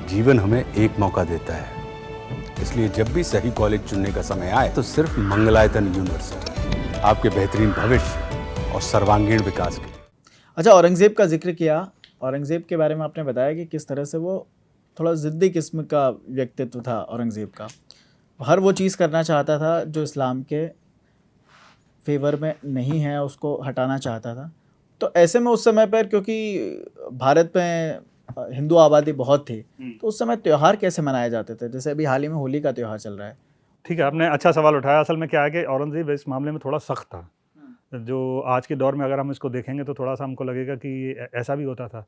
जीवन हमें एक मौका देता है, इसलिए जब भी सही कॉलेज चुनने का समय आए तो सिर्फ मंगलायतन यूनिवर्सिटी आपके बेहतरीन भविष्य और सर्वांगीण विकास के लिए। अच्छा, औरंगज़ेब का जिक्र किया। औरंगज़ेब के बारे में आपने बताया कि किस तरह से वो थोड़ा ज़िद्दी किस्म का व्यक्तित्व था औरंगज़ेब का। हर वो चीज़ करना चाहता था जो इस्लाम के फेवर में नहीं है, उसको हटाना चाहता था। तो ऐसे में उस समय पर, क्योंकि भारत में हिंदू आबादी बहुत थी, तो उस समय त्यौहार कैसे मनाए जाते थे? जैसे अभी हाल ही में होली का त्यौहार चल रहा है। ठीक है, आपने अच्छा सवाल उठाया। असल में क्या है कि औरंगज़ेब इस मामले में थोड़ा सख्त था। जो आज के दौर में अगर हम इसको देखेंगे तो थोड़ा सा हमको लगेगा कि ऐसा भी होता था।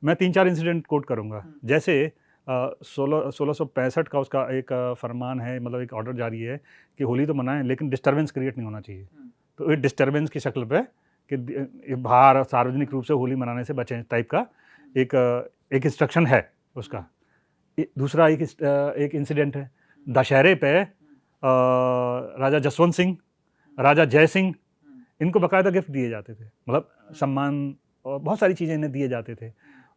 मैं 3-4 इंसिडेंट कोट करूँगा। जैसे 1665 का उसका एक फरमान है, मतलब एक ऑर्डर जारी है कि होली तो मनाएं लेकिन डिस्टर्बेंस क्रिएट नहीं होना चाहिए। तो ये डिस्टर्बेंस की शक्ल पे कि बाहर सार्वजनिक रूप से होली मनाने से बचें टाइप का एक इंस्ट्रक्शन है उसका। दूसरा एक इंसिडेंट है दशहरे पे राजा जसवंत सिंह, राजा जय सिंह, इनको बाकायदा गिफ्ट दिए जाते थे, मतलब सम्मान और बहुत सारी चीज़ें इन्हें दिए जाते थे।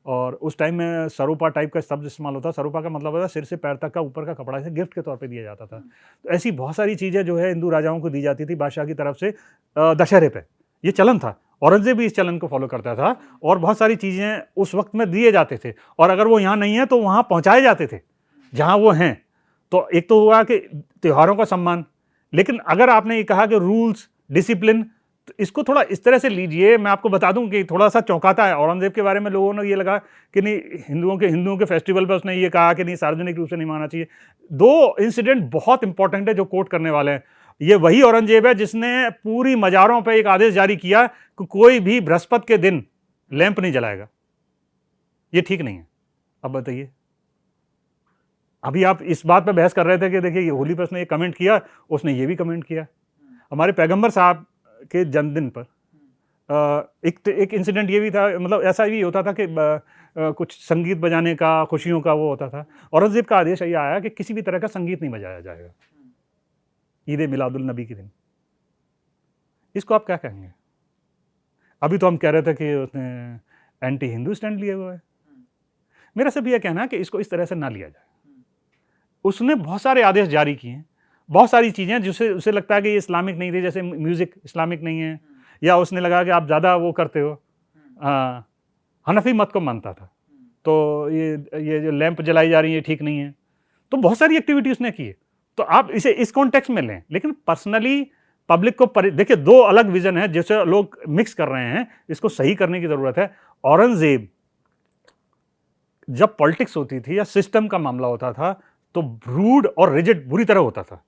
और उस टाइम में सरूपा टाइप का शब्द इस्तेमाल होता। सरूपा का मतलब होता है सिर से पैर तक का ऊपर का कपड़ा, इसे गिफ्ट के तौर पे दिया जाता था। तो ऐसी बहुत सारी चीज़ें जो है हिंदू राजाओं को दी जाती थी बादशाह की तरफ से दशहरे पे। ये चलन था। औरंगज़ेब भी इस चलन को फॉलो करता था और बहुत सारी चीज़ें उस वक्त में दिए जाते थे, और अगर वो यहाँ नहीं है तो वहाँ पहुँचाए जाते थे जहाँ वो हैं। तो एक तो हुआ कि त्योहारों का सम्मान, लेकिन अगर आपने ये कहा कि रूल्स डिसिप्लिन, तो इसको थोड़ा इस तरह से लीजिए। मैं आपको बता दूं कि थोड़ा सा चौंकाता है औरंगज़ेब के बारे में। लोगों ने ये लगा कि नहीं, हिंदुओं के फेस्टिवल पे उसने ये कहा कि नहीं, सार्वजनिक रूप से नहीं मानना चाहिए। 2 इंसिडेंट बहुत इंपॉर्टेंट है जो कोट करने वाले हैं। ये वही औरंगज़ेब है जिसने पूरी मज़ारों पर एक आदेश जारी किया कि कोई भी बृहस्पति के दिन लैंप नहीं जलाएगा। ये ठीक नहीं है। अब बताइए, अभी आप इस बात पे बहस कर रहे थे कि देखिए ये होली पर उसने ये कमेंट किया, उसने ये भी कमेंट किया। हमारे पैगंबर साहब के जन्मदिन पर एक इंसिडेंट ये भी था, मतलब ऐसा भी होता था कि कुछ संगीत बजाने का, खुशियों का वो होता था। औरंगज़ेब का आदेश ये आया कि किसी भी तरह का संगीत नहीं बजाया जाएगा ईद मिलादुल नबी के दिन। इसको आप क्या कहेंगे? अभी तो हम कह रहे थे कि उसने एंटी हिंदू स्टैंड लिए हुआ है। मेरा सब यह कहना है कि इसको इस तरह से ना लिया जाए। उसने बहुत सारे आदेश जारी किए हैं, बहुत सारी चीज़ें जिससे उसे लगता है कि ये इस्लामिक नहीं थे, जैसे म्यूज़िक इस्लामिक नहीं है, या उसने लगा कि आप ज़्यादा वो करते हो, हनफी मत को मानता था, तो ये जो लैंप जलाई जा रही है ठीक नहीं है। तो बहुत सारी एक्टिविटी उसने की है। तो आप इसे इस कॉन्टेक्स्ट में लें, लेकिन पर्सनली पब्लिक को देखिए, 2 अलग विजन है जैसे लोग मिक्स कर रहे हैं। इसको सही करने की ज़रूरत है। औरंगज़ेब जब पॉलिटिक्स होती थी या सिस्टम का मामला होता था तो रूड और रिजिड बुरी तरह होता था।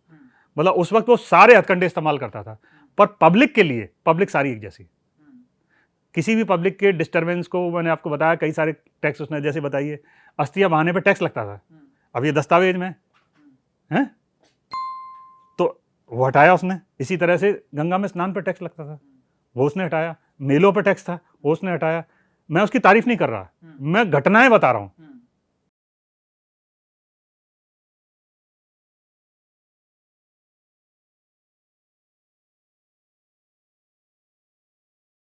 मतलब उस वक्त वो सारे हथकंडे इस्तेमाल करता था, पर पब्लिक के लिए पब्लिक सारी एक जैसी। किसी भी पब्लिक के डिस्टर्बेंस को, मैंने आपको बताया, कई सारे टैक्स उसने, जैसे बताइए अस्थियां बहाने पे टैक्स लगता था, अब ये दस्तावेज में है, तो वो हटाया उसने। इसी तरह से गंगा में स्नान पर टैक्स लगता था, वो उसने हटाया। मेलों पर टैक्स था, वो उसने हटाया। मैं उसकी तारीफ नहीं कर रहा, मैं घटनाएं बता रहा हूं।